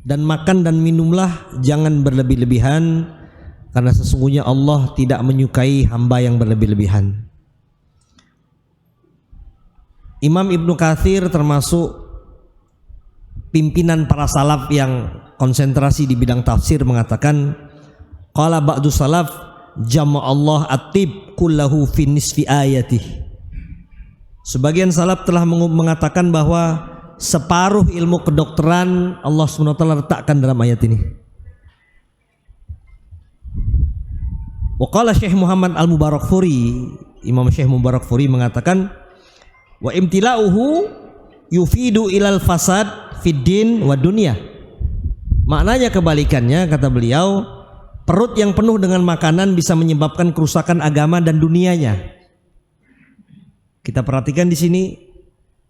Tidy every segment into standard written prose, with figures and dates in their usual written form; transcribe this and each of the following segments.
Dan makan dan minumlah jangan berlebih-lebihan, karena sesungguhnya Allah tidak menyukai hamba yang berlebih-lebihan. Imam Ibnu Katsir termasuk pimpinan para salaf yang konsentrasi di bidang tafsir mengatakan, qala ba'du salaf jama'allah at-tib kullahu fi nisfi ayatih. Sebagian salaf telah mengatakan bahwa separuh ilmu kedokteran Allah SWT letakkan dalam ayat ini. Wa qala Syekh Muhammad Al-Mubarakfuri, Imam Syekh Mubarakfuri mengatakan, wa imtila'uhu yufidu ilal fasad fid din wa dunya. Maknanya kebalikannya, kata beliau, perut yang penuh dengan makanan bisa menyebabkan kerusakan agama dan dunianya. Kita perhatikan di sini,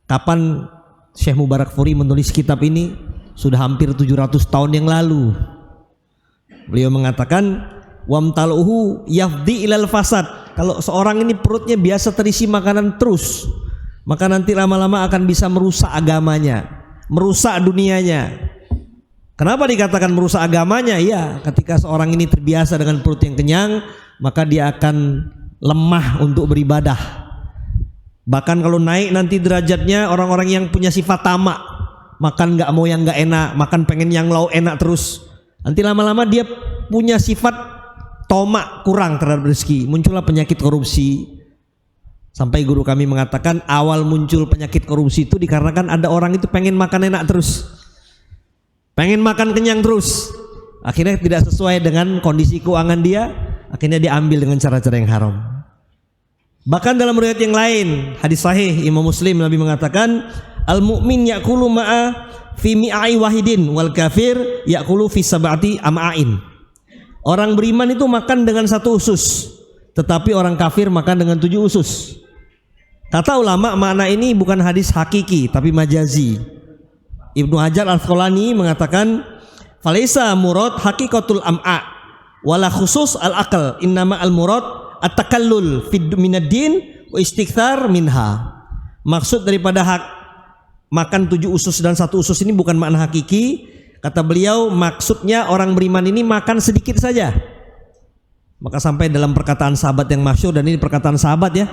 kapan Syekh Mubarakfuri menulis kitab ini? Sudah hampir 700 tahun yang lalu. Beliau mengatakan, wamtaluhu yafdi ilal fasad. Kalau seorang ini perutnya biasa terisi makanan terus, maka nanti lama-lama akan bisa merusak agamanya, merusak dunianya. Kenapa dikatakan merusak agamanya? Ya, ketika seorang ini terbiasa dengan perut yang kenyang, maka dia akan lemah untuk beribadah. Bahkan kalau naik nanti derajatnya, orang-orang yang punya sifat tamak, makan nggak mau yang nggak enak, makan pengen yang lau enak terus, nanti lama-lama dia punya sifat tomak, kurang terhadap rezeki, muncullah penyakit korupsi. Sampai guru kami mengatakan awal muncul penyakit korupsi itu dikarenakan ada orang itu pengen makan enak terus, pengen makan kenyang terus, akhirnya tidak sesuai dengan kondisi keuangan dia, akhirnya diambil dengan cara-cara yang haram. Bahkan dalam riwayat yang lain, hadis sahih Imam Muslim, Nabi mengatakan, al-mu'min ya'kulu ma'a fi mi'ai wahidin wal kafir ya'kulu fi sab'ati am'ain. Orang beriman itu makan dengan satu usus, tetapi orang kafir makan dengan 7 usus. Kata ulama, makna ini bukan hadis hakiki tapi majazi. Ibnu Hajar Al-Asqalani mengatakan, falaisa murad haqiqatul am'a wala khusus al-aql, innama al-murad at-takallul fid minad din wa istikthar minha. Maksud daripada hak makan 7 usus dan 1 usus ini bukan makna hakiki. Kata beliau, maksudnya orang beriman ini makan sedikit saja. Maka sampai dalam perkataan sahabat yang masyhur, dan ini perkataan sahabat ya,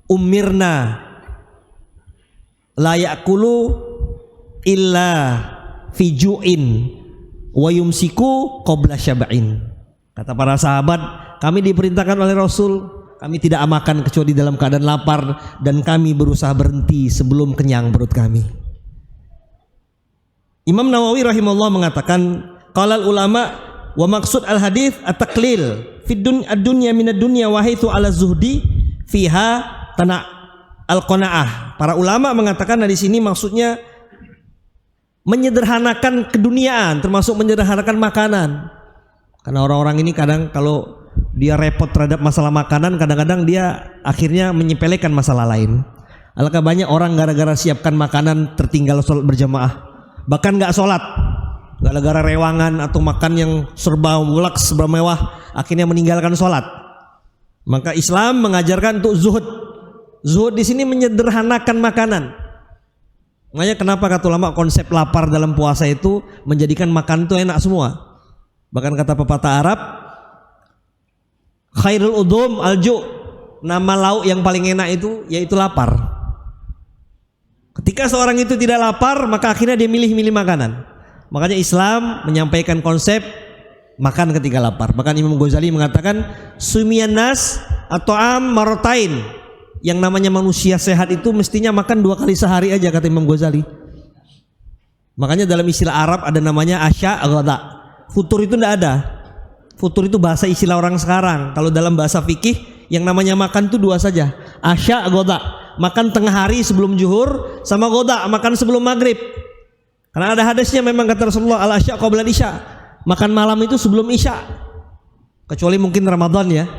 umirna la ya'kulu illa fi ju'in wa yumsiku qabla syab'in. Kata para sahabat, kami diperintahkan oleh Rasul, kami tidak makan kecuali dalam keadaan lapar, dan kami berusaha berhenti sebelum kenyang perut kami. Imam Nawawi rahimahullah mengatakan, qalal ulama wa maksud al hadits at-taqlil fid dunya minad dunya wa haitsu ala zuhdi fiha tana al-qanaah. Para ulama mengatakan di sini maksudnya menyederhanakan keduniaan, termasuk menyederhanakan makanan. Karena orang-orang ini kadang kalau dia repot terhadap masalah makanan, kadang-kadang dia akhirnya menyepelekan masalah lain. Alangkah banyak orang gara-gara siapkan makanan tertinggal sholat berjamaah, bahkan nggak sholat, gara-gara rewangan atau makan yang serba mulak, serba mewah, akhirnya meninggalkan sholat. Maka Islam mengajarkan untuk zuhud. Zuhud di sini menyederhanakan makanan. Makanya kenapa kata ulama konsep lapar dalam puasa itu menjadikan makan itu enak semua. Bahkan kata pepatah Arab, khairul udhum alju, nama lauk yang paling enak itu yaitu lapar. Ketika seorang itu tidak lapar, maka akhirnya dia milih-milih makanan. Makanya Islam menyampaikan konsep makan ketika lapar. Bahkan Imam Ghazali mengatakan, sumiyan nas atau am marotain. Yang namanya manusia sehat itu mestinya makan 2 kali sehari aja, kata Imam Ghazali. Makanya dalam istilah Arab ada namanya asya ghada. Futur itu tidak ada. Futur itu bahasa istilah orang sekarang. Kalau dalam bahasa fikih yang namanya makan itu 2 saja, asya ghada. Makan tengah hari sebelum zuhur, sama ghada, makan sebelum maghrib. Karena ada hadisnya memang kata Rasulullah, al-asya qabla isya, makan malam itu sebelum isya. Kecuali mungkin Ramadan ya.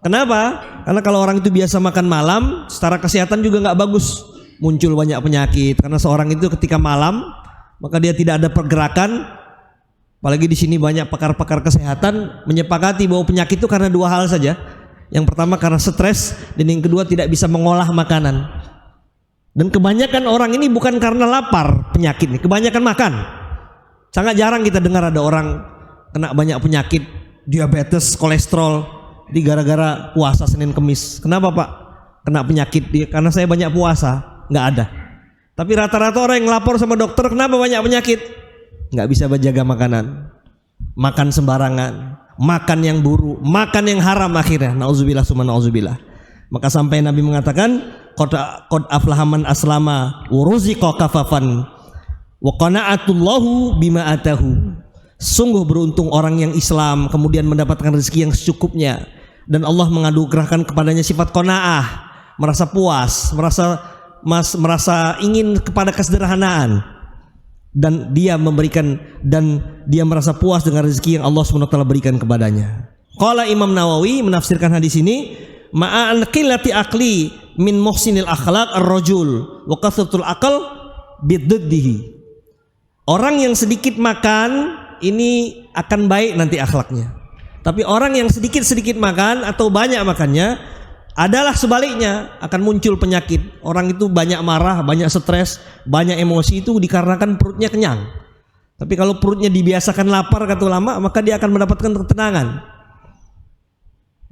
Kenapa? Karena kalau orang itu biasa makan malam, secara kesehatan juga nggak bagus, muncul banyak penyakit. Karena seorang itu ketika malam, maka dia tidak ada pergerakan. Apalagi di sini banyak pakar-pakar kesehatan menyepakati bahwa penyakit itu karena 2 hal saja. Yang pertama karena stres, dan yang kedua tidak bisa mengolah makanan. Dan kebanyakan orang ini bukan karena lapar penyakit ini, kebanyakan makan. Sangat jarang kita dengar ada orang kena banyak penyakit, diabetes, kolesterol, di gara-gara puasa Senin Kemis. Kenapa Pak? Kena penyakit karena saya banyak puasa. Nggak ada. Tapi rata-rata orang yang lapor sama dokter, kenapa banyak penyakit? Nggak bisa menjaga makanan, makan sembarangan, makan yang buruk, makan yang haram akhirnya. Nauzubillah summa nauzubillah. Maka sampai Nabi mengatakan, qad aflaha man aslama wa ruziqa kafafan wa qana'atullahu bima atahu. Sungguh beruntung orang yang Islam kemudian mendapatkan rezeki yang secukupnya dan Allah menganugerahkan kepadanya sifat qanaah, merasa puas, merasa ingin kepada kesederhanaan, dan dia merasa puas dengan rezeki yang Allah SWT berikan kepadanya. Qala Imam Nawawi menafsirkan hadis ini, ma'an qillati aqli min muhsinil akhlaq ar-rajul wa kathratul aql biddihi. Orang yang sedikit makan ini akan baik nanti akhlaknya. Tapi orang yang sedikit-sedikit makan atau banyak makannya adalah sebaliknya, akan muncul penyakit. Orang itu banyak marah, banyak stres, banyak emosi, itu dikarenakan perutnya kenyang. Tapi kalau perutnya dibiasakan lapar kata ulama, maka dia akan mendapatkan ketenangan.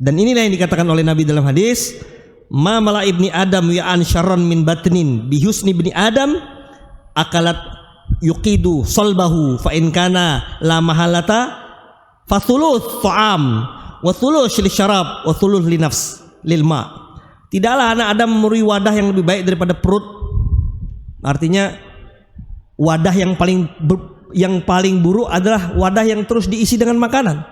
Dan inilah yang dikatakan oleh Nabi dalam hadis, ma mala ibni adam ya'an syarran min batnin bihusni ibni adam akalat yuqidu solbahu fa in kana la mahalata fa thuluth ta'am wa thuluth lisyarab wa thuluth linafs lil ma. Tidaklah anak Adam memberi wadah yang lebih baik daripada perut. Artinya wadah yang paling buruk adalah wadah yang terus diisi dengan makanan.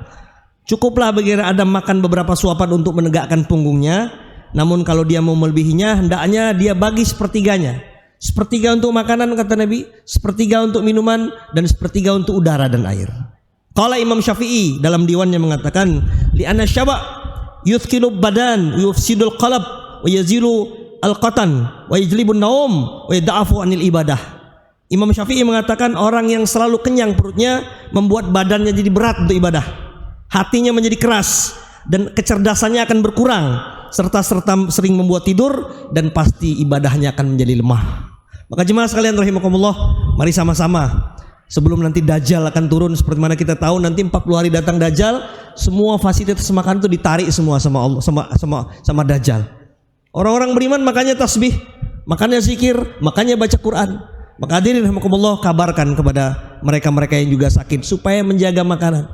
Cukuplah bagi anak Adam makan beberapa suapan untuk menegakkan punggungnya. Namun kalau dia mau melebihinya, hendaknya dia bagi sepertiganya. Sepertiga untuk makanan kata Nabi, sepertiga untuk minuman, dan sepertiga untuk udara dan air. Qala Imam Syafi'i dalam diwannya mengatakan, li'anna syaba' yuthkilu badan yufsidul qalb wa yazilu al-qatan wa yajlibun naum wa yad'afu anil ibadah. Imam Syafi'i mengatakan orang yang selalu kenyang perutnya membuat badannya jadi berat untuk ibadah. Hatinya menjadi keras dan kecerdasannya akan berkurang, serta sering membuat tidur, dan pasti ibadahnya akan menjadi lemah. Maka jemaah sekalian rahimakumullah, mari sama-sama sebelum nanti Dajjal akan turun, seperti mana kita tahu nanti 40 hari datang Dajjal, semua fasilitas makan itu ditarik semua sama Allah, sama Dajjal. Orang-orang beriman makanya tasbih, makanya zikir, makanya baca Quran. Maka hadirin rahimakumullah, kabarkan kepada mereka-mereka yang juga sakit supaya menjaga makanan.